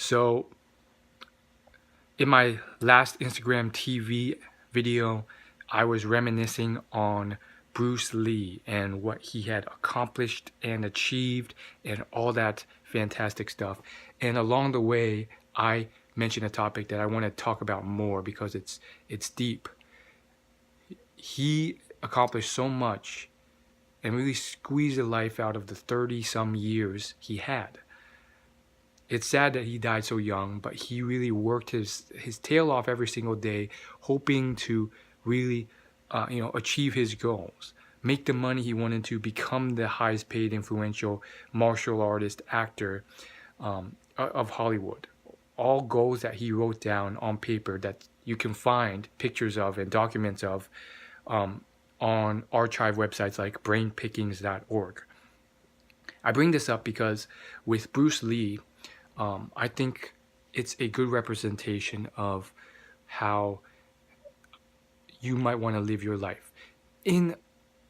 So in my last Instagram TV video, I was reminiscing on Bruce Lee and what he had accomplished and achieved and all that fantastic stuff. And along the way, I mentioned a topic that I want to talk about more because it's deep. He accomplished so much and really squeezed the life out of the 30-some years he had. It's sad that he died so young, but he really worked his tail off every single day, hoping to really, achieve his goals, make the money he wanted to, become the highest paid, influential martial artist, actor of Hollywood. All goals that he wrote down on paper that you can find pictures of and documents of on archive websites like brainpickings.org. I bring this up because with Bruce Lee, I think it's a good representation of how you might want to live your life in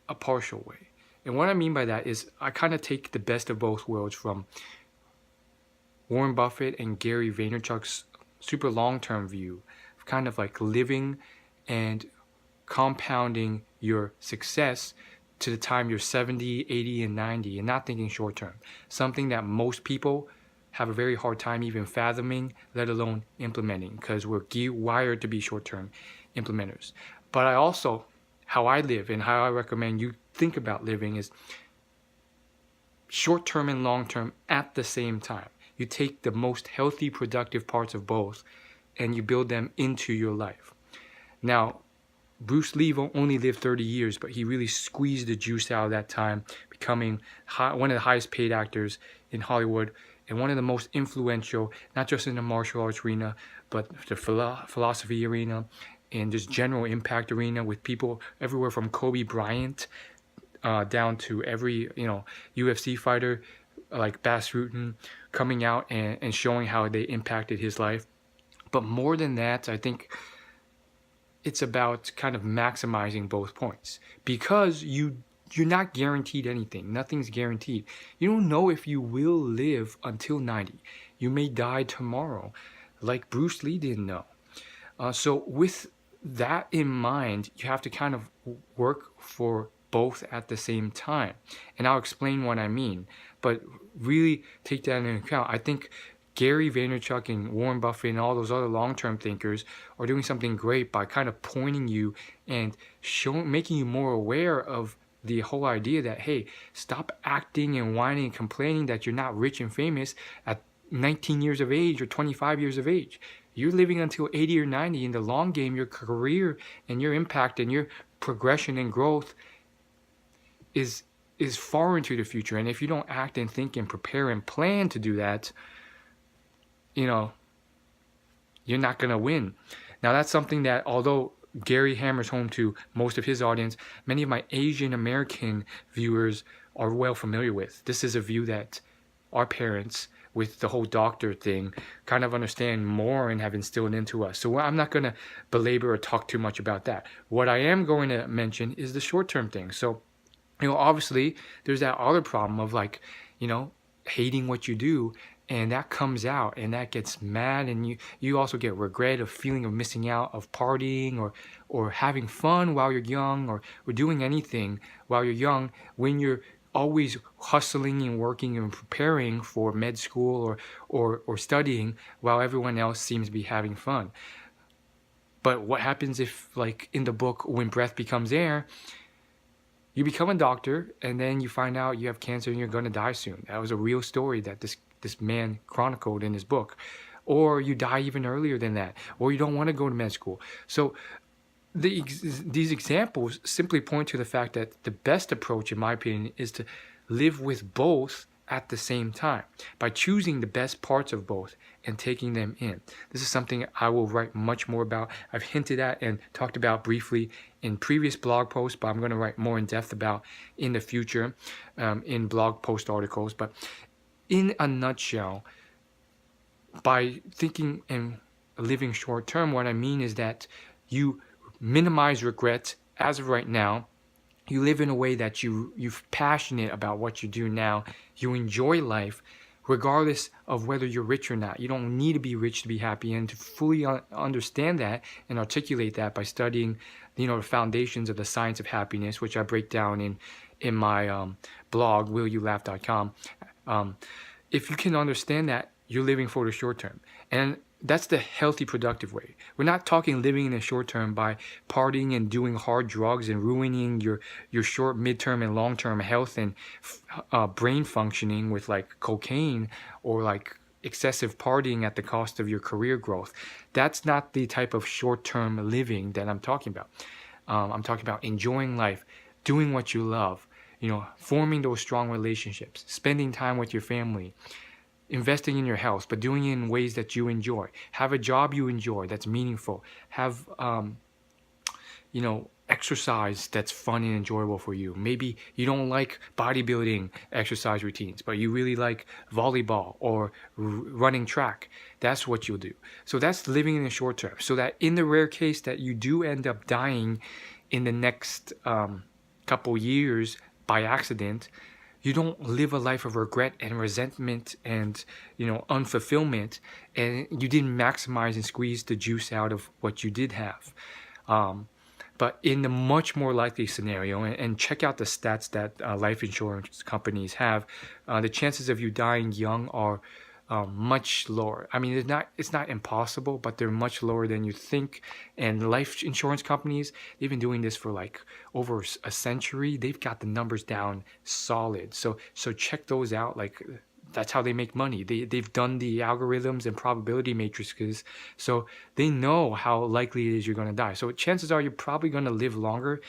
a partial way. And what I mean by that is I kind of take the best of both worlds from Warren Buffett and Gary Vaynerchuk's super long-term view of kind of like living and compounding your success to the time you're 70, 80, and 90 and not thinking short-term. Something that most people have a very hard time even fathoming, let alone implementing, because we're wired to be short-term implementers. But I also, how I live and how I recommend you think about living is short-term and long-term at the same time. You take the most healthy, productive parts of both and you build them into your life. Now, Bruce Lee only lived 30 years, but he really squeezed the juice out of that time, becoming one of the highest paid actors in Hollywood and one of the most influential, not just in the martial arts arena, but the philosophy arena and just general impact arena with people everywhere from Kobe Bryant down to every UFC fighter like Bas Rutten coming out and showing how they impacted his life. But more than that, I think it's about kind of maximizing both points, because you're not guaranteed anything. Nothing's guaranteed. You don't know if you will live until 90. You may die tomorrow, like Bruce Lee didn't know. So with that in mind, you have to kind of work for both at the same time. And I'll explain what I mean, but really take that into account. I think Gary Vaynerchuk and Warren Buffett and all those other long-term thinkers are doing something great by kind of pointing you and making you more aware of the whole idea that, hey, stop acting and whining and complaining that you're not rich and famous at 19 years of age or 25 years of age. You're living until 80 or 90. In the long game, your career and your impact and your progression and growth is far into the future. And if you don't act and think and prepare and plan to do that, you're not going to win. Now, that's something that, although Gary hammers home to most of his audience, many of my Asian American viewers are well familiar with. This is a view that our parents, with the whole doctor thing, kind of understand more and have instilled into us. So I'm not going to belabor or talk too much about that. What I am going to mention is the short-term thing. So, obviously, there's that other problem of hating what you do. And that comes out and that gets mad, and you also get regret, a feeling of missing out, of partying or having fun while you're young, or doing anything while you're young when you're always hustling and working and preparing for med school or studying while everyone else seems to be having fun. But what happens if, like in the book When Breath Becomes Air, you become a doctor and then you find out you have cancer and you're going to die soon? That was a real story that this man chronicled in his book. Or you die even earlier than that, or you don't want to go to med school. So these examples simply point to the fact that the best approach, in my opinion, is to live with both at the same time by choosing the best parts of both and taking them in. This is something I will write much more about. I've hinted at and talked about briefly in previous blog posts, but I'm going to write more in depth about in the future in blog post articles. But in a nutshell, by thinking and living short term, what I mean is that you minimize regret as of right now. You live in a way that you're passionate about what you do now. You enjoy life regardless of whether you're rich or not. You don't need to be rich to be happy, and to fully understand that and articulate that by studying, the foundations of the science of happiness, which I break down in my blog, willyoulaugh.com. If you can understand that, you're living for the short term. And that's the healthy, productive way. We're not talking living in the short term by partying and doing hard drugs and ruining your short, midterm, and long-term health and brain functioning with like cocaine or like excessive partying at the cost of your career growth. That's not the type of short-term living that I'm talking about. I'm talking about enjoying life, doing what you love, forming those strong relationships, spending time with your family, investing in your health, but doing it in ways that you enjoy. Have a job you enjoy that's meaningful. Have exercise that's fun and enjoyable for you. Maybe you don't like bodybuilding exercise routines, but you really like volleyball or running track. That's what you'll do. So that's living in the short term, so that in the rare case that you do end up dying in the next couple years by accident, you don't live a life of regret and resentment and unfulfillment, and you didn't maximize and squeeze the juice out of what you did have. But in the much more likely scenario, and check out the stats that life insurance companies have, the chances of you dying young are much lower. I mean, it's not impossible, but they're much lower than you think. And life insurance companies, they've been doing this for like over a century. They've got the numbers down solid. So check those out. Like, that's how they make money. They've done the algorithms and probability matrices, so they know how likely it is you're going to die. So chances are you're probably going to live longer.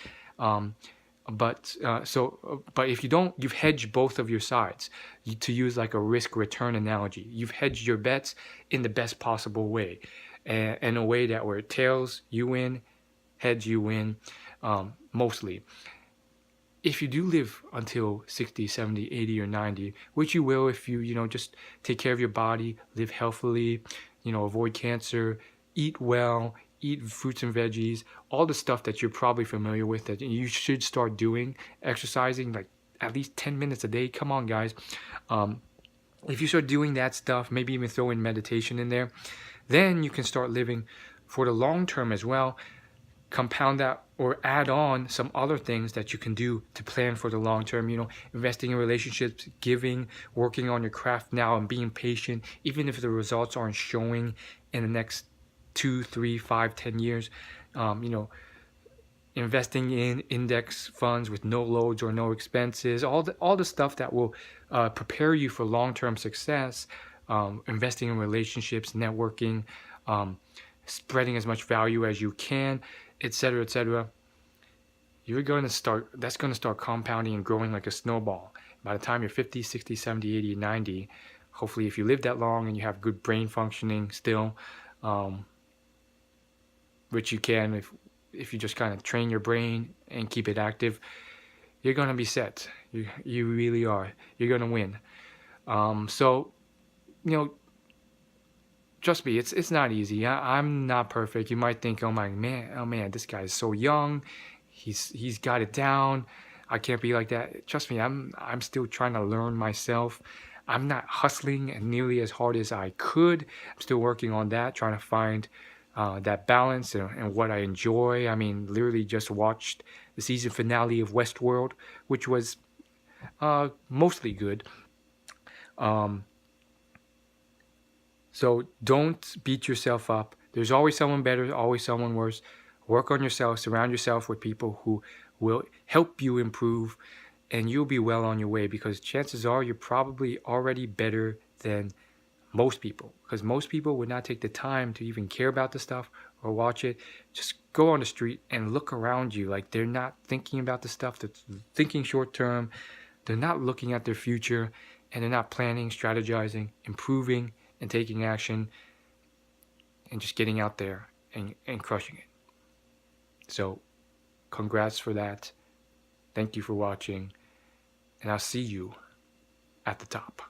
But if you don't, you've hedged both of your sides. To use like a risk-return analogy, you've hedged your bets in the best possible way, and in a way that where tails you win, heads you win, mostly. If you do live until 60, 70, 80, or 90, which you will if you just take care of your body, live healthily, avoid cancer, eat well, eat fruits and veggies, all the stuff that you're probably familiar with that you should start doing, exercising like at least 10 minutes a day. Come on, guys. If you start doing that stuff, maybe even throw in meditation in there, then you can start living for the long term as well. Compound that or add on some other things that you can do to plan for the long term, investing in relationships, giving, working on your craft now, and being patient, even if the results aren't showing in the next 2, 3, 5, 10 years. Investing in index funds with no loads or no expenses, all the stuff that will prepare you for long-term success. Investing in relationships, networking, spreading as much value as you can, etc., etc. That's going to start compounding and growing like a snowball. By the time you're 50, 60, 70, 80, 90, hopefully if you live that long and you have good brain functioning still, which you can if you just kind of train your brain and keep it active, you're going to be set. You really are. You're going to win. Trust me, it's not easy. I'm not perfect. You might think, oh man, this guy is so young. He's got it down. I can't be like that. Trust me, I'm still trying to learn myself. I'm not hustling nearly as hard as I could. I'm still working on that, trying to find that balance and what I enjoy. I mean, literally just watched the season finale of Westworld, which was mostly good. So don't beat yourself up. There's always someone better, always someone worse. Work on yourself. Surround yourself with people who will help you improve, and you'll be well on your way, because chances are you're probably already better than most people, because most people would not take the time to even care about the stuff or watch it. Just go on the street and look around you. Like, they're not thinking about the stuff. They're thinking short term. They're not looking at their future, and they're not planning, strategizing, improving, and taking action, and just getting out there and crushing it. So congrats for that. Thank you for watching, and I'll see you at the top.